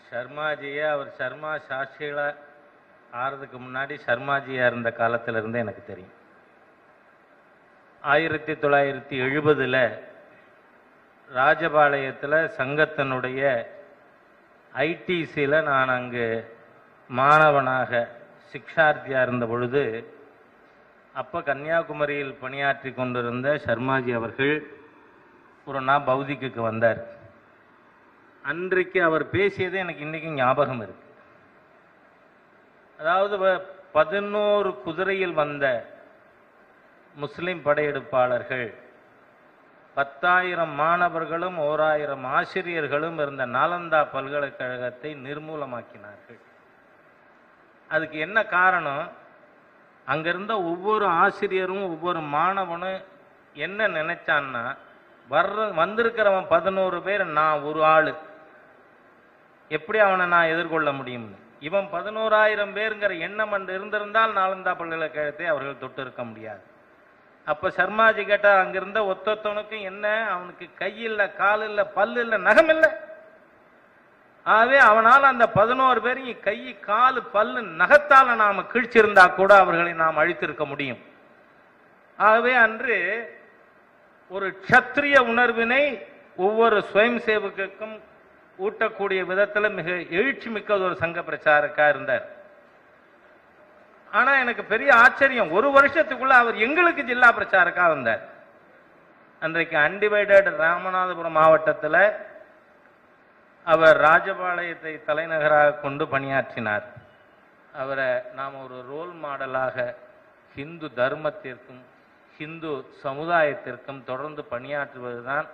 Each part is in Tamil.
சர்மாஜியை அவர் சர்மா சாட்சிகளா ஆறதுக்கு முன்னாடி சர்மாஜியா இருந்த காலத்திலிருந்து எனக்கு தெரியும். 1970 ராஜபாளையத்தில் சங்கத்தினுடைய ஐடிசியில் நான் அங்கு மாணவனாக சிக்ஷார்த்தியாக இருந்த பொழுது அப்போ கன்னியாகுமரியில் பணியாற்றி கொண்டிருந்த சர்மாஜி அவர்கள் ஒரு நாள் பௌதிக்கு வந்தார். அன்றைக்கு அவர் பேசியது எனக்கு இன்றைக்கும் ஞாபகம் இருக்கு. அதாவது 11 குதிரையில் வந்த முஸ்லிம் படையெடுப்பாளர்கள் 10,000 மாணவர்களும் 1000 ஆசிரியர்களும் இருந்த நாலந்தா பல்கலைக்கழகத்தை நிர்மூலமாக்கினார்கள். அதுக்கு என்ன காரணம்? அங்கிருந்த ஒவ்வொரு ஆசிரியரும் ஒவ்வொரு மாணவனும் என்ன நினைச்சான்னா, வந்திருக்கிறவன் 11 பேர், நான் ஒரு ஆளு, எப்படி அவனை நான் எதிர்கொள்ள முடியும்னு. இவன் 11,000 பேருங்கிற எண்ணம் அன்று இருந்திருந்தால் நாலந்தா பல்கலைக்கழகத்தை அவர்கள் தொட்டு இருக்க முடியாது. அப்ப சர்மாஜி கேட்டா, அங்கிருந்த ஒத்தொத்தவனுக்கும் என்ன, அவனுக்கு கை இல்லை, கால் இல்லை, பல்லு இல்லை, நகம் இல்லை. ஆகவே அவனால் அந்த 11 பேரையும் கை, கால், பல்லு, நகத்தால நாம கீழ்ச்சிருந்தா கூட அவர்களை நாம் அழித்திருக்க முடியும். ஆகவே அன்று ஒரு க்ஷத்ரிய உணர்வினை ஒவ்வொரு சுயம் சேவகுக்கும் ஊட்டக்கூடிய விதத்தில் மிக எழுச்சி மிக்க ஒரு சங்க பிரச்சாரக்கா இருந்தார். ஆனா எனக்கு பெரிய ஆச்சரியம், ஒரு வருஷத்துக்குள்ள அவர் எங்களுக்கு ஜில்லா பிரச்சாரக்கா வந்தார். அன்றைக்கு அன்டிவைடட் ராமநாதபுரம் மாவட்டத்தில் அவர் ராஜபாளையத்தை தலைநகராக கொண்டு பணியாற்றினார். அவரை நாம் ஒரு ரோல் மாடலாக ஹிந்து தர்மத்திற்கும் ஹிந்து சமுதாயத்திற்கும் தொடர்ந்து பணியாற்றுவதுதான்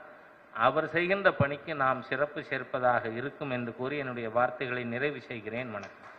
அவர் செய்கின்ற பணிக்கு நாம் சிறப்பு சேர்ப்பதாக இருக்கும் என்று கூறி என்னுடைய வார்த்தைகளை நிறைவு செய்கிறேன். வணக்கம்.